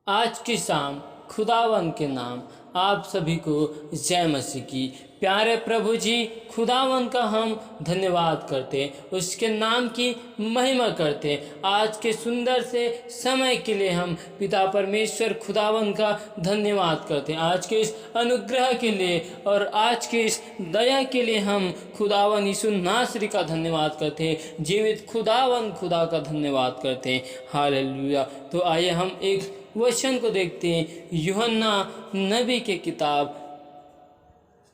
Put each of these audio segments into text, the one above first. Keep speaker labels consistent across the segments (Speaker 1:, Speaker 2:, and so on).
Speaker 1: आज की शाम खुदावन के नाम आप सभी को जय मसीह की। प्यारे प्रभु जी, खुदावन का हम धन्यवाद करते, उसके नाम की महिमा करते। आज के सुंदर से समय के लिए हम पिता परमेश्वर खुदावन का धन्यवाद करते। आज के इस अनुग्रह के लिए और आज के इस दया के लिए हम खुदावन यीशु नासरी का धन्यवाद करते, जीवित खुदावन खुदा का धन्यवाद करते। हालेलुया। तो आइए हम एक वचन को देखते हैं, यूहन्ना नबी की किताब।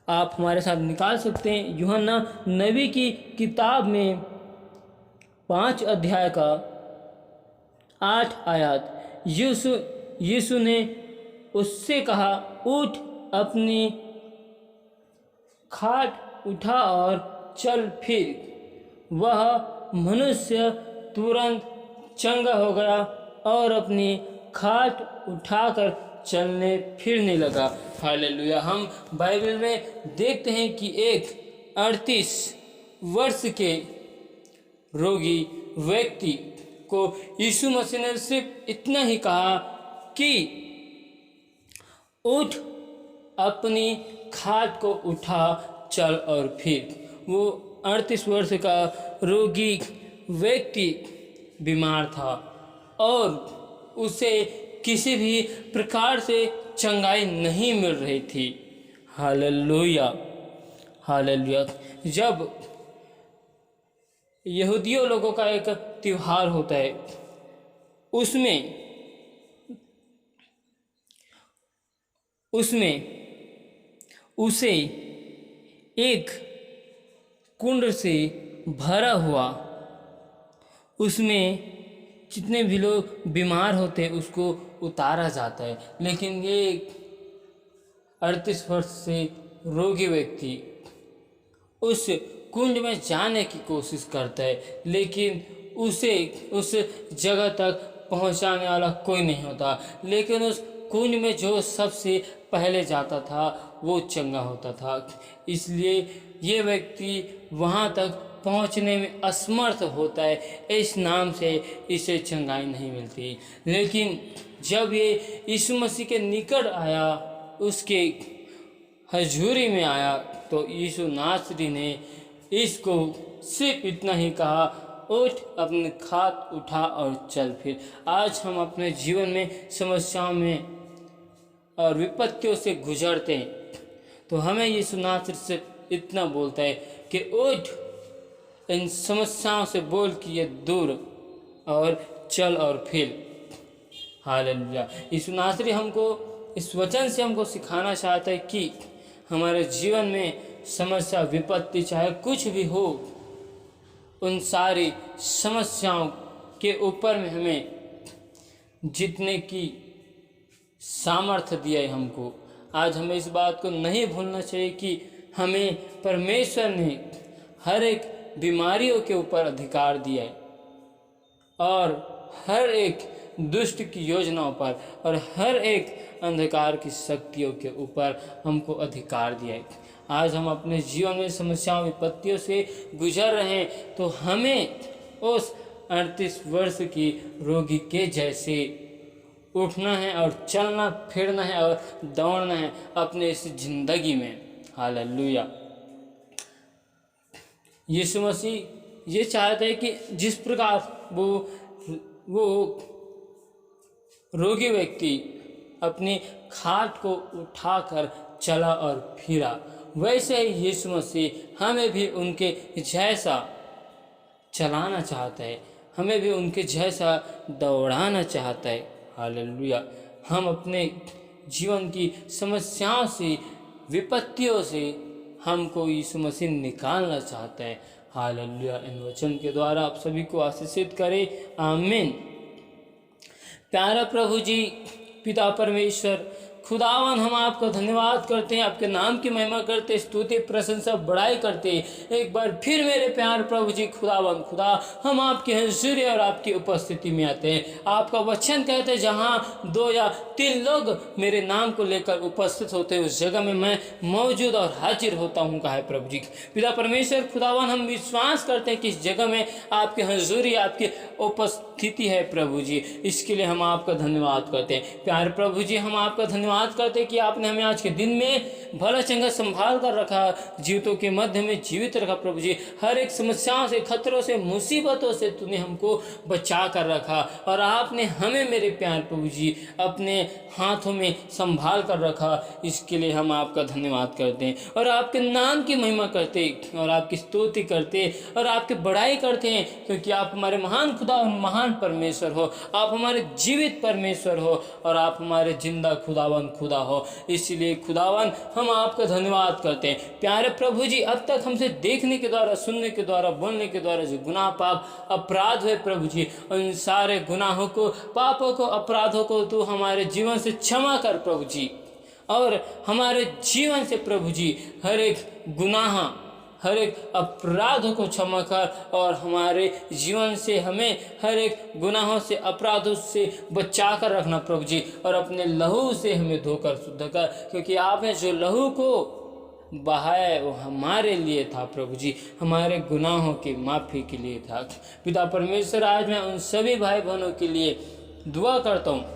Speaker 1: आप हमारे साथ निकाल सकते हैं यूहन्ना नबी की किताब में 5 अध्याय का 8 आयत। यीशु ने उससे कहा, उठ, अपनी खाट उठा और चल फिर। वह मनुष्य तुरंत चंगा हो गया और अपनी खाट उठाकर चलने फिरने लगा। हालेलुया। हम बाइबल में देखते हैं कि एक 38 वर्ष के रोगी व्यक्ति को यीशु मसीह ने सिर्फ इतना ही कहा कि उठ, अपनी खाट को उठा, चल और फिर। वो 38 वर्ष का रोगी व्यक्ति बीमार था और उसे किसी भी प्रकार से चंगाई नहीं मिल रही थी। Hallelujah, hallelujah. जब यहूदियों लोगों का एक त्योहार होता है, उसमें उसे एक कुंड से भरा हुआ, उसमें जितने भी लोग बीमार होते हैं उसको उतारा जाता है। लेकिन ये 38 वर्ष से रोगी व्यक्ति उस कुंड में जाने की कोशिश करता है, लेकिन उसे उस जगह तक पहुंचाने वाला कोई नहीं होता। लेकिन उस कुंड में जो सबसे पहले जाता था वो चंगा होता था। इसलिए ये व्यक्ति वहाँ तक पहुंचने में असमर्थ होता है, इस नाम से इसे चंगाई नहीं मिलती। लेकिन जब ये यीशु मसीह के निकट आया, उसके हजूरी में आया, तो यीशु नासरी ने इसको सिर्फ इतना ही कहा, उठ, अपनी खाट उठा और चल फिर। आज हम अपने जीवन में समस्याओं में और विपत्तियों से गुजरते हैं, तो हमें यीशु नासरी से इतना बोलता है कि उठ, इन समस्याओं से बोल कि ये दूर और चल और फिर। हालेलुया। यीशु नासरी हमको इस वचन से हमको सिखाना चाहता है कि हमारे जीवन में समस्या, विपत्ति, चाहे कुछ भी हो, उन सारी समस्याओं के ऊपर में हमें जीतने की सामर्थ्य दिया है हमको। आज हमें इस बात को नहीं भूलना चाहिए कि हमें परमेश्वर ने हर एक बीमारियों के ऊपर अधिकार दिया है और हर एक दुष्ट की योजनाओं पर और हर एक अंधकार की शक्तियों के ऊपर हमको अधिकार दिया है। आज हम अपने जीवन में समस्याओं, विपत्तियों से गुजर रहे हैं, तो हमें उस 38 वर्ष की रोगी के जैसे उठना है और चलना फिरना है और दौड़ना है अपने इस जिंदगी में। हालेलुया। यीशु मसीह ये चाहते हैं कि जिस प्रकार वो रोगी व्यक्ति अपनी खाट को उठाकर चला और फिरा, वैसे ही यीशु मसीह हमें भी उनके जैसा चलाना चाहता है, हमें भी उनके जैसा दौड़ाना चाहता है। हालेलुया। हम अपने जीवन की समस्याओं से, विपत्तियों से हमको यीशु मसीह निकालना चाहता है। हालेलुया। इन वचन के द्वारा आप सभी को आशीषित करे। आमीन। प्यारा प्रभु जी, पिता परमेश्वर खुदावन हम आपका धन्यवाद करते हैं, आपके नाम की महिमा करते हैं, स्तुति प्रशंसा बड़ाई करते हैं। एक बार फिर मेरे प्यार प्रभु जी खुदावन खुदा हम आपके हुजूरी और आपकी उपस्थिति में आते हैं। आपका वचन कहते हैं जहाँ 2 या 3 लोग मेरे नाम को लेकर उपस्थित होते हैं उस जगह में मैं मौजूद और हाजिर होता हूँ, कहा है प्रभु जी। पिता परमेश्वर खुदावन हम विश्वास करते हैं कि इस जगह में आपके हुजूरी आपकी उपस्थिति है प्रभु जी, इसके लिए हम आपका धन्यवाद करते हैं। प्यार प्रभु जी हम आपका धन्यवाद करते हैं कि आपने हमें आज के दिन में भला चंगा संभाल कर रखा, जीवितों के मध्य में जीवित रखा प्रभु जी। हर एक समस्याओं से, खतरों से, मुसीबतों से तूने हमको बचा कर रखा और आपने हमें मेरे प्यार प्रभु जी अपने हाथों में संभाल कर रखा, इसके लिए हम आपका धन्यवाद करते हैं और आपके नाम की महिमा करते और आपकी स्तुति करते और आपकी बड़ाई करते हैं, क्योंकि आप हमारे महान खुदा और महान परमेश्वर हो, आप हमारे जीवित परमेश्वर हो और आप हमारे जिंदा खुदावन खुदा हो। इसलिए खुदावन हम आपका धन्यवाद करते हैं। प्यारे प्रभु जी अब तक हमसे देखने के द्वारा, सुनने के द्वारा, बोलने के द्वारा जो गुनाह पाप अपराध हुए प्रभु जी, उन सारे गुनाहों को, पापों को, अपराधों को तू हमारे जीवन से क्षमा कर प्रभु जी, और हमारे जीवन से प्रभु जी हर एक गुनाह, हर एक अपराधों को क्षमा कर और हमारे जीवन से हमें हर एक गुनाहों से, अपराधों से बचा कर रखना प्रभु जी, और अपने लहू से हमें धोकर शुद्ध कर, क्योंकि आपने जो लहू को बहाया वो हमारे लिए था प्रभु जी, हमारे गुनाहों की माफ़ी के लिए था। पिता परमेश्वर आज मैं उन सभी भाई बहनों के लिए दुआ करता हूँ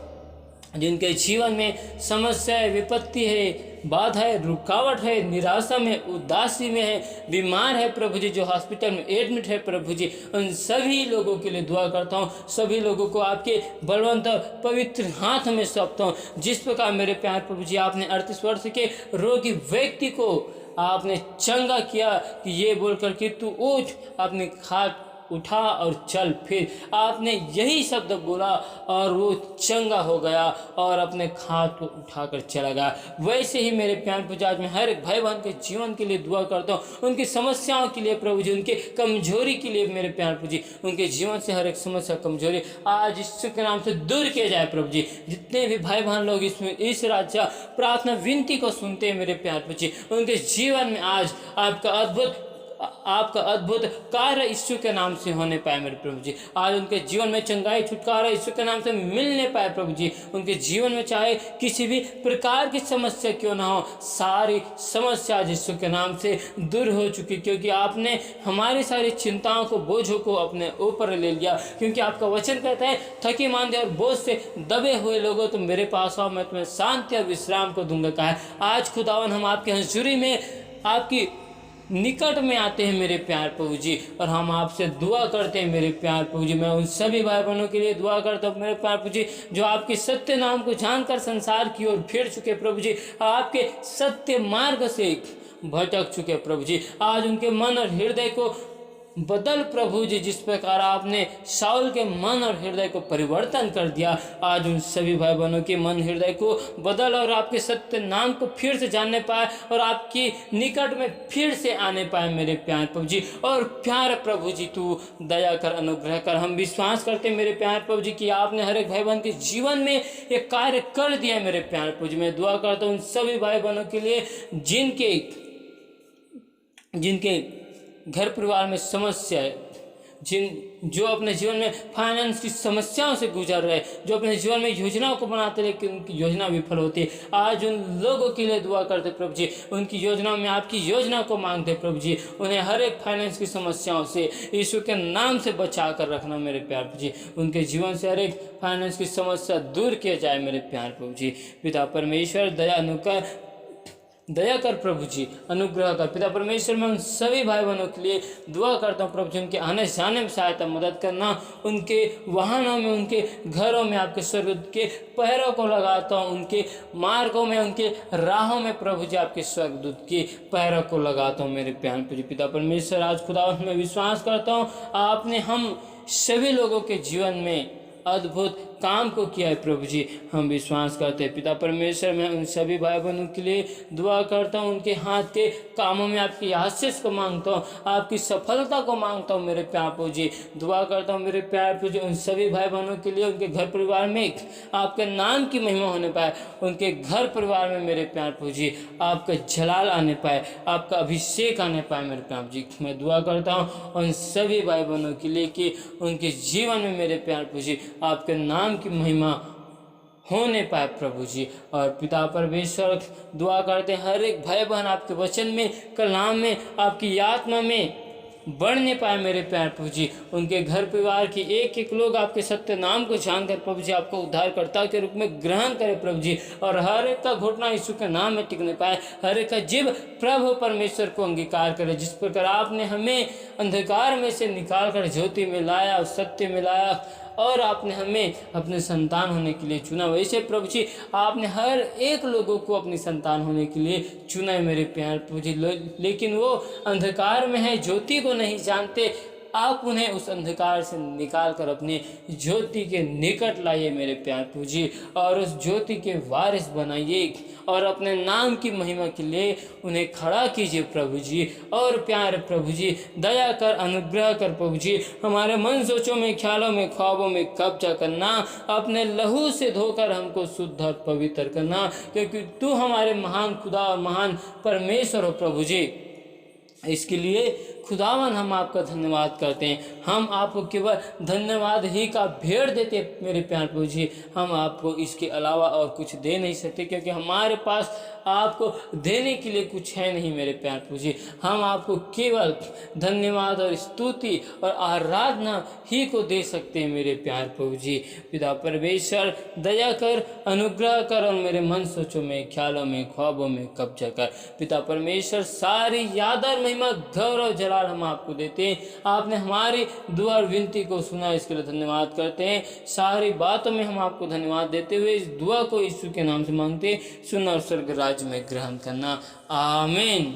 Speaker 1: जिनके जीवन में समस्या है, विपत्ति है, बाधा है, रुकावट है, निराशा में, उदासी में है, बीमार है प्रभु जी, जो हॉस्पिटल में एडमिट है प्रभु जी, उन सभी लोगों के लिए दुआ करता हूँ। सभी लोगों को आपके बलवंत पवित्र हाथ में सौंपता हूँ। जिस प्रकार मेरे प्यार प्रभु जी आपने 38 वर्ष के रोगी व्यक्ति को आपने चंगा किया कि ये बोलकर कि तू उठ, अपने खाट उठा और चल, फिर आपने यही शब्द बोला और वो चंगा हो गया और अपने खाट को उठाकर चला गया। वैसे ही मेरे प्यार प्रभु आज मैं हर एक भाई बहन के जीवन के लिए दुआ करता हूँ, उनकी समस्याओं के लिए प्रभु जी, उनके कमजोरी के लिए मेरे प्यार प्रभु जी, उनके जीवन से हर एक समस्या, कमजोरी आज यीशु के नाम से दूर किया जाए प्रभु जी। जितने भी भाई बहन लोग इसमें इस राज्य प्रार्थना विनती को सुनते हैं मेरे प्यार प्रभु जी, उनके जीवन में आज आपका अद्भुत कार्य यीशु के नाम से होने पाए मेरे प्रभु जी। आज उनके जीवन में चंगाई, छुटकारा यीशु के नाम से मिलने पाए प्रभु जी। उनके जीवन में चाहे किसी भी प्रकार की समस्या क्यों ना हो, सारी समस्या यीशु के नाम से दूर हो चुकी, क्योंकि आपने हमारी सारी चिंताओं को, बोझों को अपने ऊपर ले लिया। क्योंकि आपका वचन कहता है थके मांदे और बोझ से दबे हुए लोगों तुम मेरे पास आओ, मैं तुम्हें शांति और विश्राम को दूंगा। कहा है आज खुदावन हम आपके हुजूरी में, आपकी निकट में आते हैं मेरे प्यार प्रभु जी, और हम आपसे दुआ करते हैं मेरे प्यार प्रभु जी। मैं उन सभी भाई बहनों के लिए दुआ करता हूँ मेरे प्यार प्रभु जी जो आपके सत्य नाम को जानकर संसार की ओर फिर चुके प्रभु जी, आपके सत्य मार्ग से भटक चुके प्रभु जी। आज उनके मन और हृदय को बदल प्रभु जी, जिस प्रकार आपने शाऊल के मन और हृदय को परिवर्तन कर दिया, आज उन सभी भाई बहनों के मन हृदय को बदल और आपके सत्य नाम को फिर से जानने पाए और आपकी निकट में फिर से आने पाए मेरे प्यार प्रभु जी। और प्यार प्रभु जी तू दया कर, अनुग्रह कर। हम विश्वास करते मेरे प्यार प्रभु जी कि आपने हर एक भाई बहन के जीवन में एक कार्य कर दिया मेरे प्यार प्रभु जी। मैं दुआ करता हूँ उन सभी भाई बहनों के लिए जिनके घर परिवार में समस्या है, जो अपने जीवन में फाइनेंस की समस्याओं से गुजर रहे, जो अपने जीवन में योजनाओं को बनाते लेकिन उनकी योजना विफल होती है, आज उन लोगों के लिए दुआ करते प्रभु जी। उनकी योजनाओं में आपकी योजना को मांगते प्रभु जी। उन्हें हर एक फाइनेंस की समस्याओं से यीशु के नाम से बचा कर रखना मेरे प्यार प्रभु जी। उनके जीवन से हर एक फाइनेंस की समस्या दूर किया जाए मेरे प्यार प्रभु जी। पिता परमेश्वर दया कर प्रभु जी, अनुग्रह कर। पिता परमेश्वर मैं उन सभी भाई बहनों के लिए दुआ करता हूँ प्रभु जी, उनके आने जाने में सहायता मदद करना, उनके वाहनों में, उनके घरों में आपके स्वर्गदूत के पहरों को लगाता हूँ, उनके मार्गों में, उनके राहों में प्रभु जी आपके स्वर्गदूत के पहरों को लगाता हूँ मेरे प्यार प्रभु जी। पिता परमेश्वर आज खुदा में विश्वास करता हूँ आपने हम सभी लोगों के जीवन में अद्भुत काम को किया है प्रभु जी, हम विश्वास करते हैं। पिता परमेश्वर, मैं उन सभी भाई बहनों के लिए दुआ करता हूँ, उनके हाथ के कामों में आपकी आशीष को मांगता हूँ, आपकी सफलता को मांगता हूँ मेरे प्यार प्रभु जी। दुआ करता हूँ मेरे प्यार प्रभु जी, उन सभी भाई बहनों के लिए, उनके घर परिवार में आपके नाम की महिमा होने पाए, उनके घर परिवार में मेरे प्यार प्रभु जी आपका जलाल आने पाए, आपका अभिषेक आने पाए मेरे प्यार जी। मैं दुआ करता हूँ उन सभी भाई बहनों के लिए कि उनके जीवन में मेरे प्यार प्रभु जी आपके नाम की महिमा होने पाए प्रभु जी। और पिता परमेश्वर, दुआ करते हैं हर एक भाई बहन आपके वचन में, कलाम में, आपकी आत्मा में बढ़ने पाए मेरे प्यार प्रभु जी। उनके घर परिवार की एक एक लोग आपके सत्य नाम को जानकर प्रभु जी आपको उद्धारकर्ता के रूप में ग्रहण करे प्रभु जी, और हर एक का घुटना यीशु के नाम में टिकने पाए, हर एक का जीव प्रभु परमेश्वर को अंगीकार करे। जिस प्रकार आपने हमें अंधकार में से निकाल कर ज्योति में लाया और सत्य में लाया, और आपने हमें अपने संतान होने के लिए चुना, वैसे प्रभु जी आपने हर एक लोगों को अपनी संतान होने के लिए चुना है मेरे प्यार प्रभु जी। लेकिन वो अंधकार में है, ज्योति को नहीं जानते, आप उन्हें उस अंधकार से निकाल कर अपने ज्योति के निकट लाइए मेरे प्यार प्रभु जी, और उस ज्योति के वारिस बनाइए, और अपने नाम की महिमा के लिए उन्हें खड़ा कीजिए प्रभु जी। और प्यार प्रभु जी, दया कर, अनुग्रह कर प्रभु जी, हमारे मन सोचों में, ख्यालों में, ख्वाबों में कब्जा करना, अपने लहू से धोकर हमको शुद्ध और पवित्र करना, क्योंकि तू हमारे महान खुदा और महान परमेश्वर हो प्रभु जी। इसके लिए खुदावन हम आपका धन्यवाद करते हैं, हम आपको केवल धन्यवाद ही का भेंट देते मेरे प्यार प्रभु जी। हम आपको इसके अलावा और कुछ दे नहीं सकते, क्योंकि हमारे पास आपको देने के लिए कुछ है नहीं मेरे प्यार प्रभु जी। हम आपको केवल धन्यवाद और स्तुति और आराधना ही को दे सकते हैं मेरे प्यार प्रभु जी। पिता परमेश्वर, दया कर, अनुग्रह कर, और मेरे मन सोचों में, ख्यालों में, ख्वाबों में कब्जा कर। पिता परमेश्वर, सारी याद और महिमा, गौरव, जलाल हम आपको देते हैं। आपने हमारी दुआ और विनती को सुना, इसके लिए धन्यवाद करते हैं। सारी बातों में हम आपको धन्यवाद देते हुए इस दुआ को यीशु के नाम से मांगते, सुन और स्वर्ग राज्य में ग्रहण करना। आमीन।